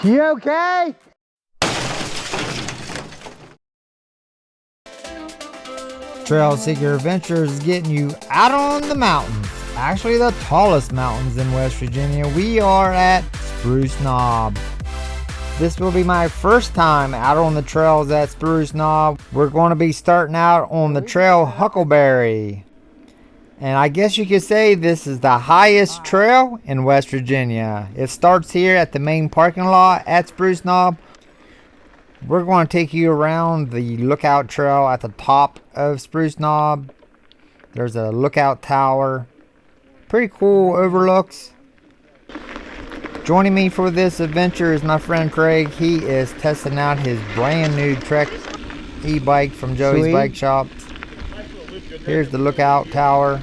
You okay? Trail Seeker Adventures is getting you out on the mountains. Actually, the tallest mountains in West Virginia. We are at Spruce Knob. This will be my first time out on the trails at Spruce Knob. We're going to be starting out on the trail Huckleberry. And I guess you could say this is the highest trail in West Virginia. It starts here at the main parking lot at Spruce Knob. We're going to take you around the lookout trail at the top of Spruce Knob. There's a lookout tower. Pretty cool overlooks. Joining me for this adventure is my friend Craig. He is testing out his brand new Trek e-bike from Joey's Bike Shop. Here's the lookout tower.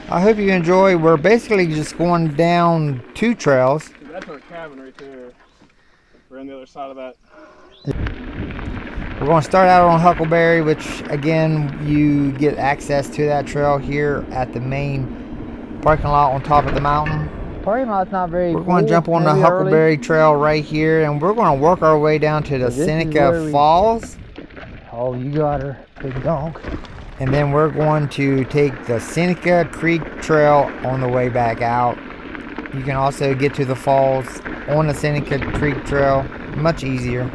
I hope you enjoy. We're basically just going down two trails. That's our cabin right there. We're on the other side of that. We're going to start out on Huckleberry, which again, you get access to that trail here at the main parking lot on top of the mountain. Parking lot's not very We're going to jump on the Huckleberry Trail right here, and we're going to work our way down to the Seneca Falls. Oh, you got her, big dog. And then we're going to take the Seneca Creek Trail on the way back out. You can also get to the falls on the Seneca Creek Trail much easier.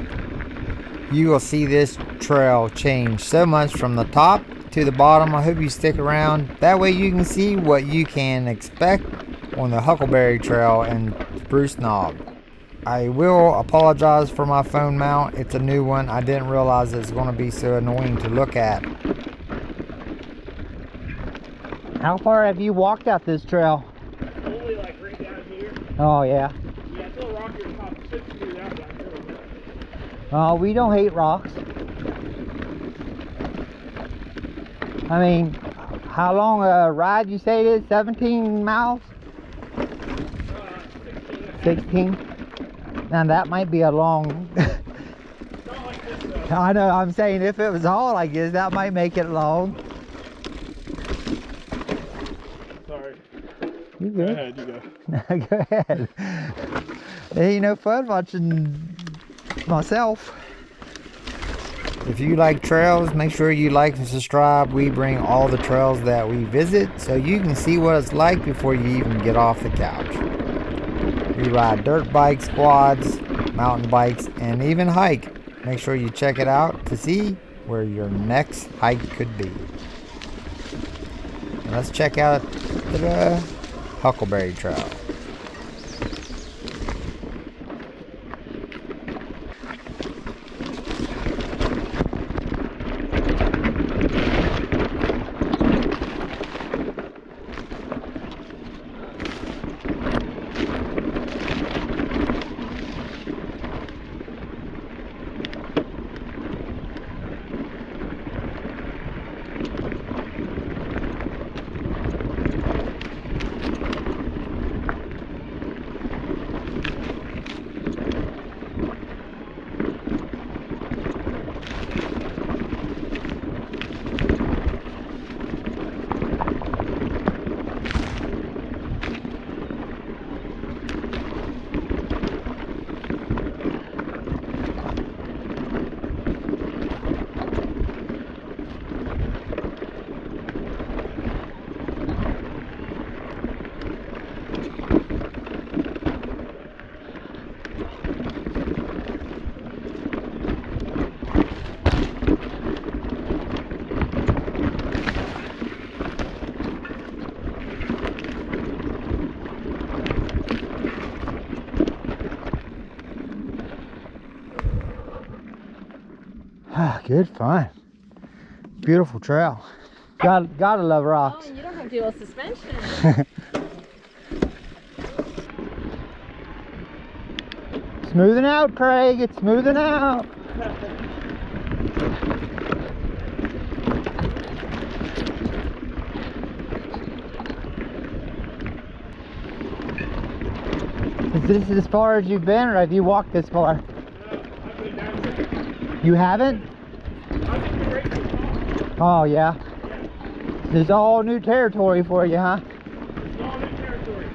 You will see this trail change so much from the top to the bottom. I hope you stick around. That way you can see what you can expect on the Huckleberry Trail and Spruce Knob. I will apologize for my phone mount. It's a new one. I didn't realize it's going to be so annoying to look at. How far have you walked out this trail? Only like right down here. Oh, yeah. Yeah, it's a little rocky on top. 6 feet out down here. Oh, we don't hate rocks. I mean, how long a ride you say it is? 17 miles? 16? Now that might be a long... Not like this though. I know, I'm saying if it was all like this, that might make it long. Sorry. You Go good? ahead, you go. Go ahead. It ain't no fun watching myself. If you like trails, make sure you like and subscribe. We bring all the trails that we visit so you can see what it's like before you even get off the couch. We ride dirt bikes, quads, mountain bikes, and even hike. Make sure you check it out to see where your next hike could be. And let's check out the Huckleberry Trail. Good fun. Beautiful trail. Gotta love rocks. Oh, you don't have to deal with suspension. Smoothing out, Craig. It's smoothing out. Is this as far as you've been, or have you walked this far? I've been down here. You haven't? I've been right to the top. Oh, yeah. This is all new territory for you, huh? It's all new territory.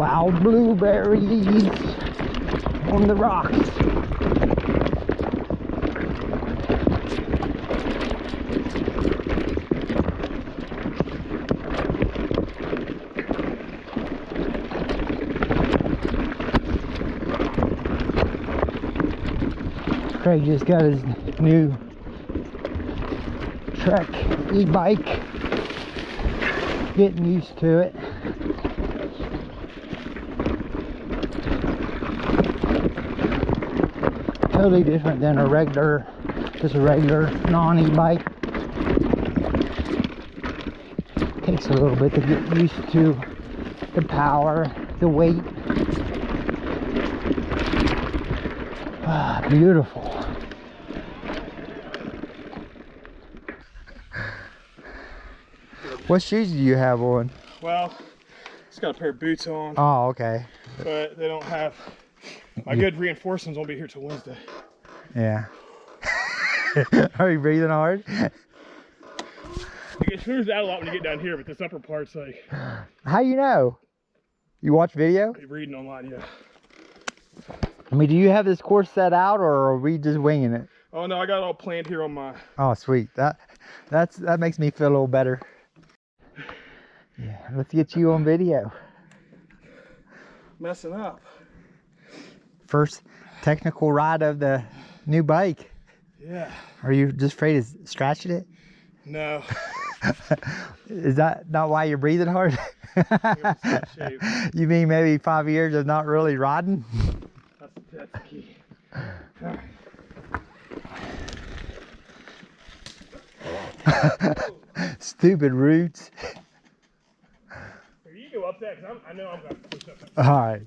Wild blueberries on the rocks. Craig just got his new Trek e-bike. Getting used to it. Totally different than a regular, just a regular non-e-bike. Takes a little bit to get used to the power, the weight. Ah, beautiful. What shoes do you have on? Well, it's got a pair of boots on. Oh, okay. But they don't have, my good reinforcements won't be here till Wednesday. Yeah. Are you breathing hard? You get snoozed out a lot when you get down here, but this upper part's like... How you know? You watch video? You're reading online, yeah. I mean, do you have this course set out, or are we just winging it? Oh no, I got it all planned here on my... Oh, sweet. That makes me feel a little better. Yeah, let's get you on video. Messing up. First technical ride of the new bike. Yeah. Are you just afraid of scratching it? No. Is that not why you're breathing hard? You mean maybe 5 years of not really riding? That's the key. Stupid roots. Here, you go up that, because I know I'm going to push up. All right.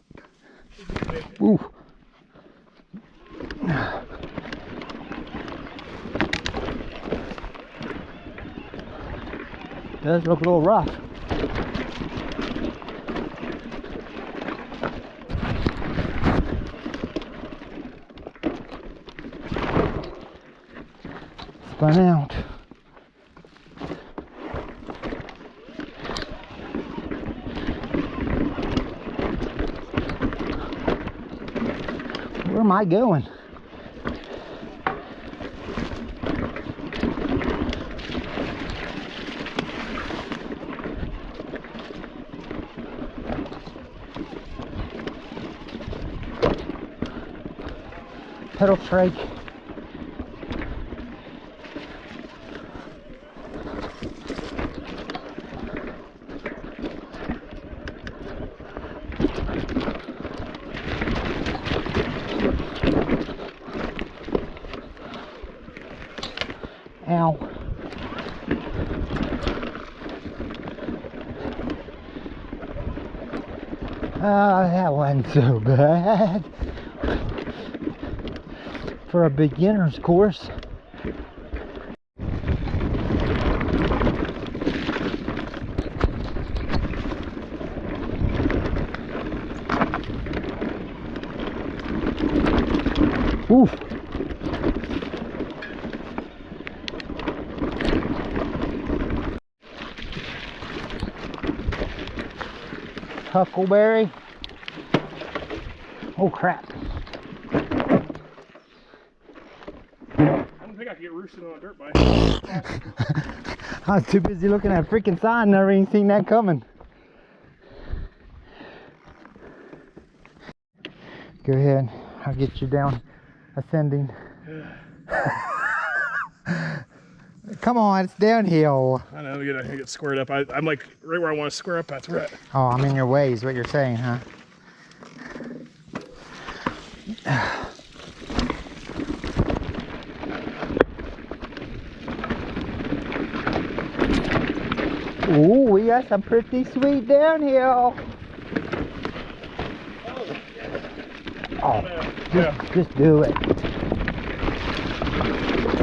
Ooh. Does look a little rough. Spun out. Where am I going? Pedal strike. Ow. That wasn't so bad. For a beginner's course. Oof. Huckleberry. Oh crap. I think I can get roosted on a dirt bike. I was too busy looking at a freaking sign, never even seen that coming. Go ahead, I'll get you down ascending. Come on, it's downhill. I know, I get squared up. I'm like right where I want to square up, that's right. Oh, I'm in your way is what you're saying, huh? Ooh, we got some pretty sweet downhill. Oh, just do it.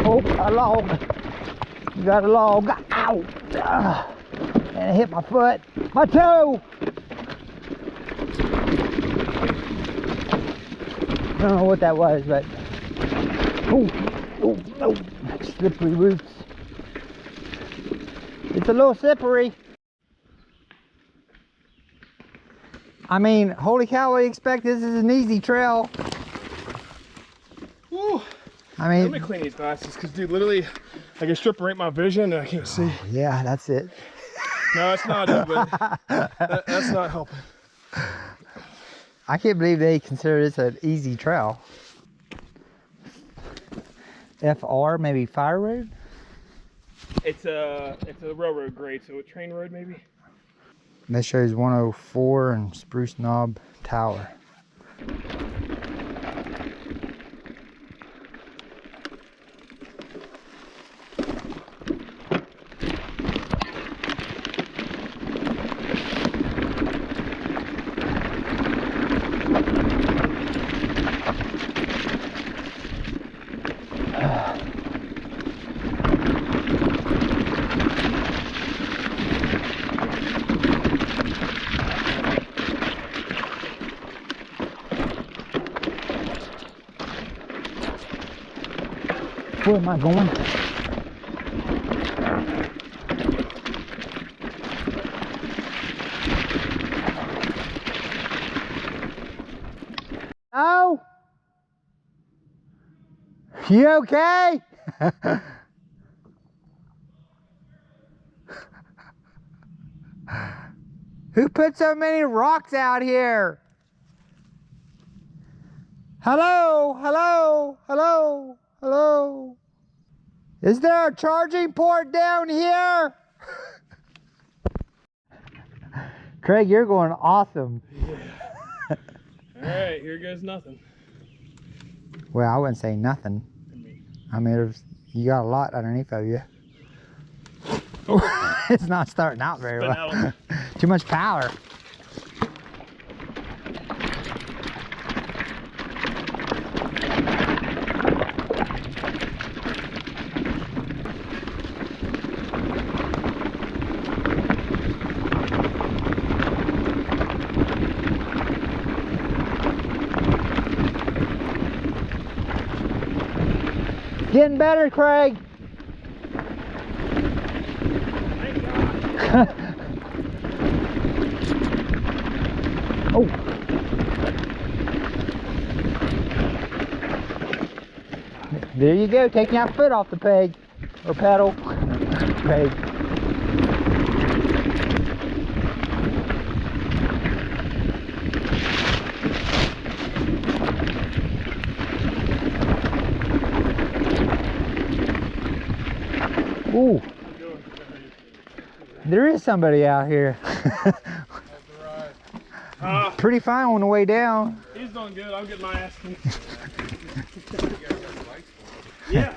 Oh, a log. You got a log. Ow! And it hit my foot. My toe! I don't know what that was, but... Oh, slippery roots. It's a little slippery. I mean, holy cow, what do you expect? This is an easy trail. Woo. I Let me mean, clean these glasses, because dude, literally, I can strip right my vision and I can't see. yeah, that's it. No, that's not it, but that's not helping. I can't believe they consider this an easy trail. FR, maybe fire road? It's a railroad grade, so a train road maybe. This shows 104 and Spruce Knob Tower. Where am I going? Oh, you okay? Who put so many rocks out here? Hello, hello, hello, hello. Is there a charging port down here? Craig, you're going awesome. Yeah. All right, here goes nothing. Well, I wouldn't say nothing. I mean, you got a lot underneath of you. It's not starting out very well. Too much power. Getting better, Craig. Oh. There you go, taking that foot off the peg or pedal. Peg. Ooh. There is somebody out here. Pretty fine on the way down. He's doing good. I'm getting my ass kicked. Yeah.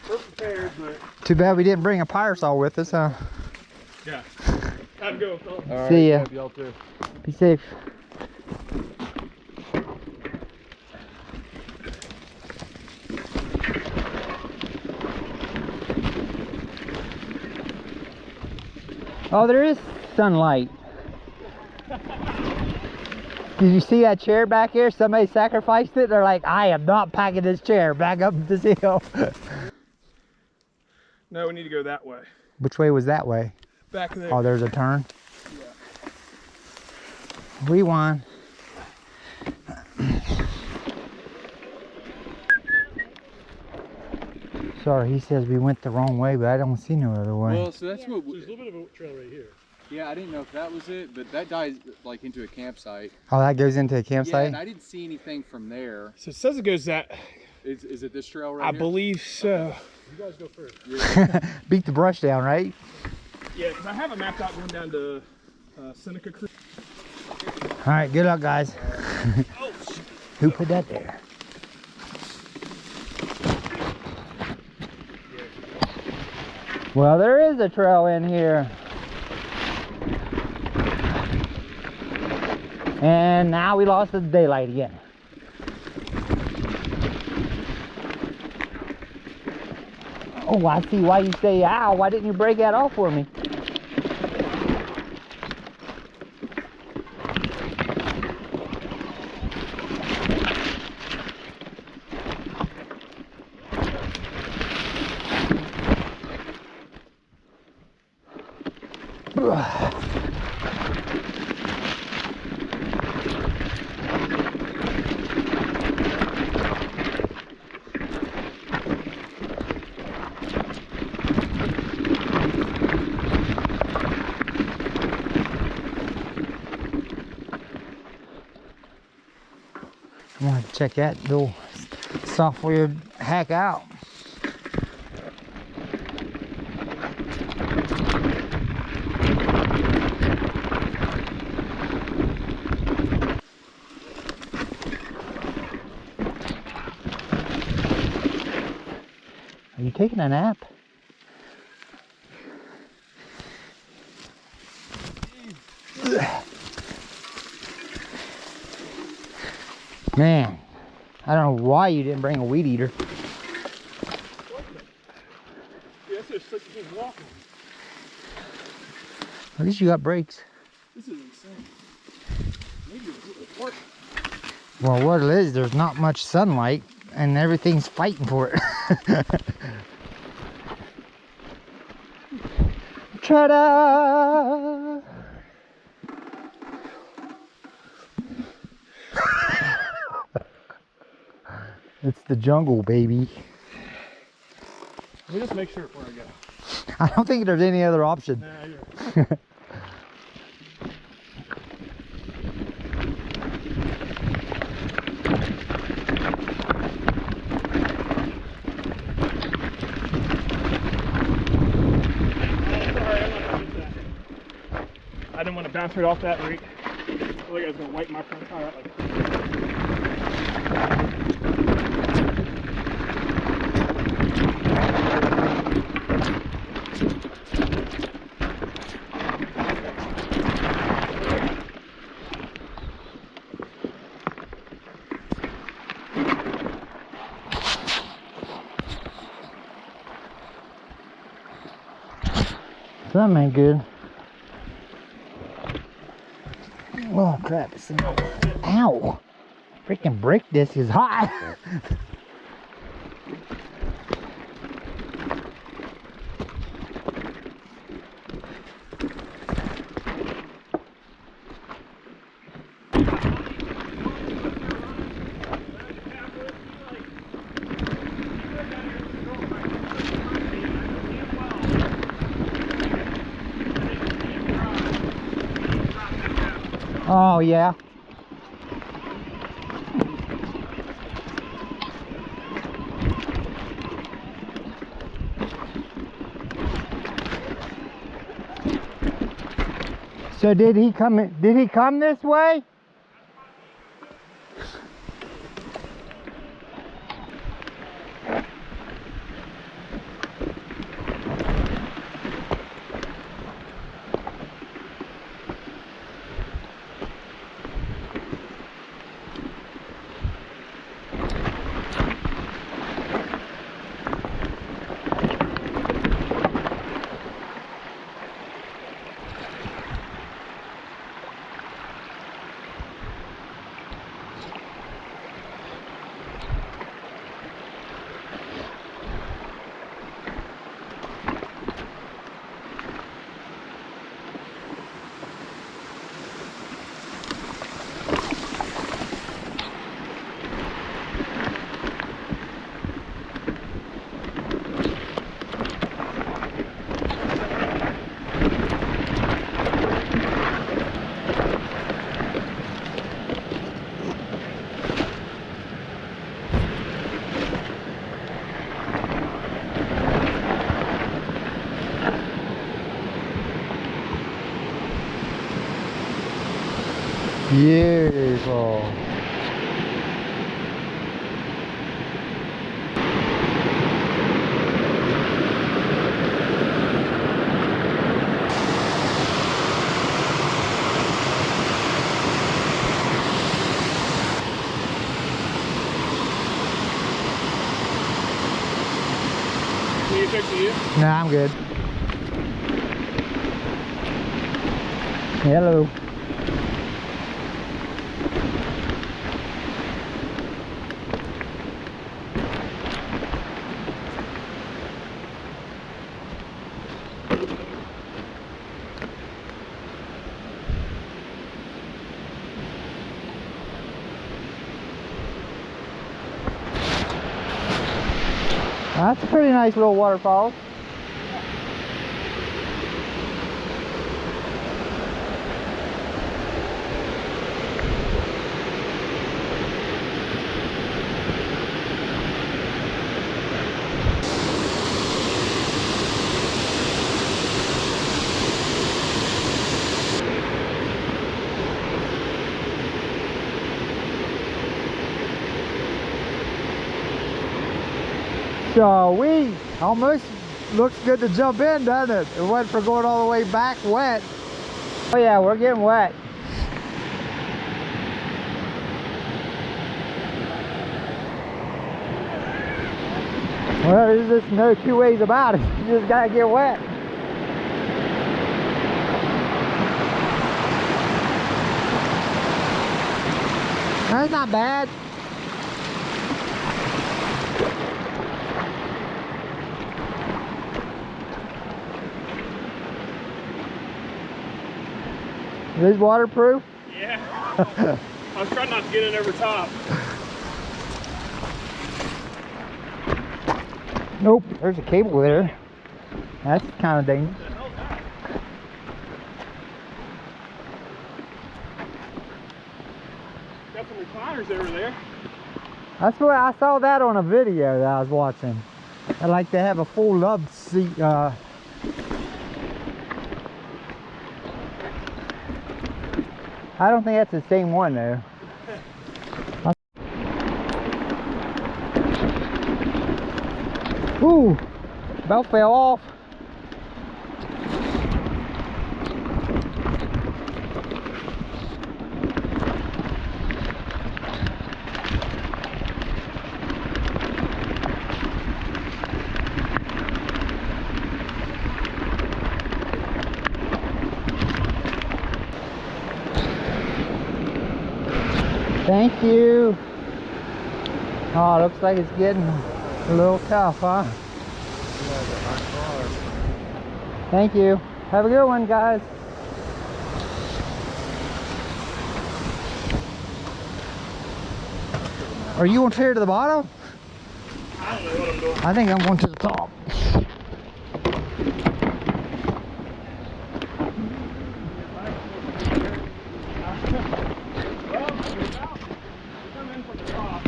We're prepared, but Too bad we didn't bring a parasol with us, huh? yeah. Have a go. Right, see ya. Y'all too. Be safe. Oh, there is sunlight. Did you see that chair back here? Somebody sacrificed it. They're like, I am not packing this chair back up this hill. No, we need to go that way. Which way was that way? Back there. Oh, there's a turn. Yeah. Rewind. Sorry, he says we went the wrong way, but I don't see no other way. Well, so that's what. So there's a little bit of a trail right here. Yeah, I didn't know if that was it, but that dies like into a campsite. Oh, that goes into a campsite? Yeah, and I didn't see anything from there. So it says it goes that. Is it this trail right I here? believe so. You guys go first. Yeah. Beat the brush down, right? Yeah, because I have it mapped out going down to Seneca Creek. All right, good luck, guys. Oh, shit. Who put that there? Well, there is a trail in here. And now we lost the daylight again. Oh, I see why you say, ow, why didn't you break that off for me? Check that little software hack out. Are you taking a nap? Man, I don't know why you didn't bring a weed eater. Yeah, that's just slick as walking. At least you got brakes. This is insane. Maybe it's work. Well, what it is, there's not much sunlight and everything's fighting for it. Ta-da! It's the jungle, baby. Let me just make sure before I go. I don't think there's any other option. Nah, you're right. I didn't want to bounce right off that rate. I feel like I was going to wipe my front tire out like Something ain't good. Oh crap, it's in the... Ow! Freaking brake disc is hot! Oh yeah. So did he come this way? Beautiful. Can you fix it? Nah, I'm good. Hello. That's a pretty nice little waterfall. So we almost looks good to jump in, doesn't it? It went for going all the way back wet. Oh yeah, we're getting wet. Well, there's just no two ways about it. You just gotta get wet. That's not bad. Is this waterproof? Yeah. I was trying not to get in over top. Nope, there's a cable there. That's kind of dangerous. What the hell's that? Got some recliners over there. That's what I saw that on a video that I was watching. I like to have a full love seat. I don't think that's the same one though. Ooh, about fell off. Thank you. Oh, looks like it's getting a little tough, huh? Thank you. Have a good one, guys. Are you going to tear to the bottom? I don't know what I'm doing. I think I'm going to the top. Come in from the top.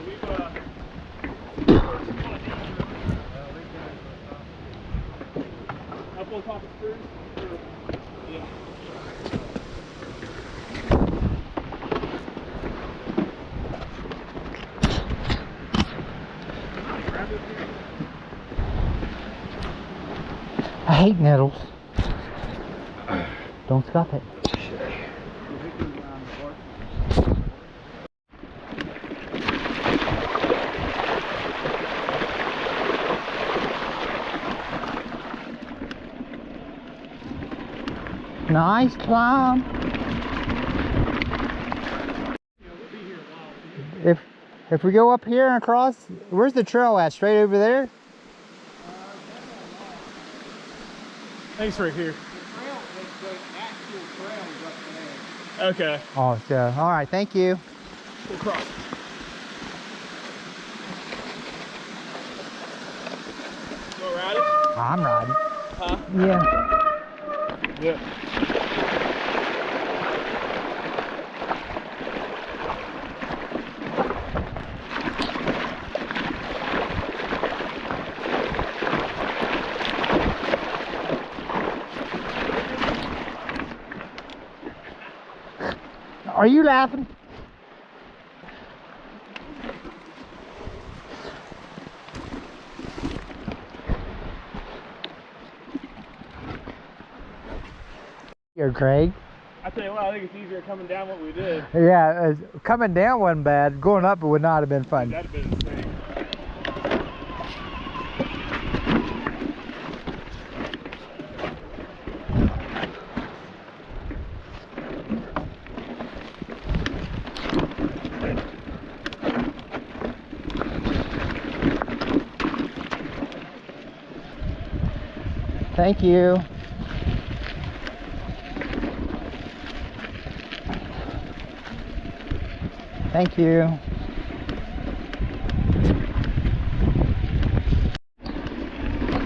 We've up on top of Spruce. Yeah. I hate nettles. Don't scuff it. Nice climb. If we go up here and across, where's the trail at? Straight over there? Thanks right here. Okay. Oh, so all right. Thank you. We'll cross. Go riding? I'm riding. Huh? Yeah. Yeah. Are you laughing? Here, Craig. I tell you what, I think it's easier coming down what we did. Yeah, coming down wasn't bad. Going up it would not have been fun. That'd have been insane. Thank you. Thank you.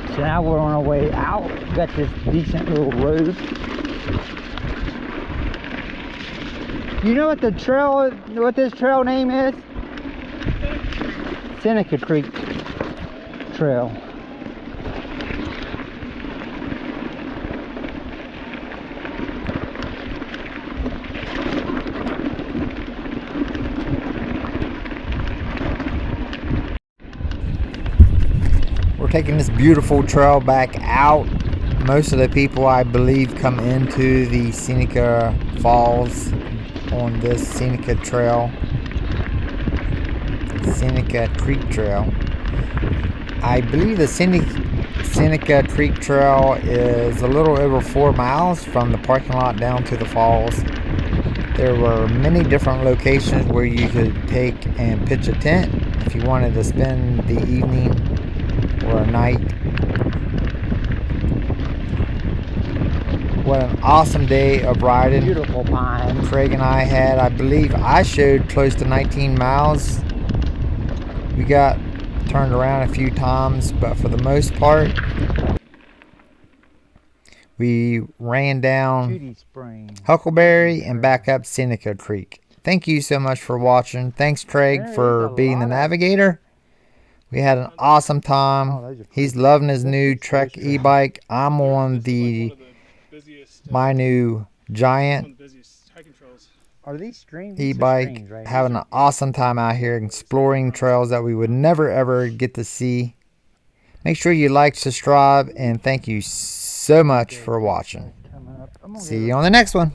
So now we're on our way out. Got this decent little road. You know what the trail, what this trail name is? Seneca Creek Trail. We're taking this beautiful trail back out. Most of the people, I believe, come into the Seneca Falls on this Seneca Trail. Seneca Creek Trail. I believe the Seneca Creek Trail is a little over 4 miles from the parking lot down to the falls. There were many different locations where you could take and pitch a tent if you wanted to spend the evening or a night. What an awesome day of riding. Beautiful pine. Craig and I had, I believe I showed close to 19 miles. We got turned around a few times, but for the most part, we ran down Judy Spring. Huckleberry and back up Seneca Creek. Thank you so much for watching. Thanks, Craig, for being the navigator. We had an awesome time. He's loving his new Trek e-bike. I'm on my new Giant Are these streams? e-bike, having an awesome time out here exploring trails that we would never ever get to see. Make sure you like, subscribe, and thank you so much for watching. See you on the next one.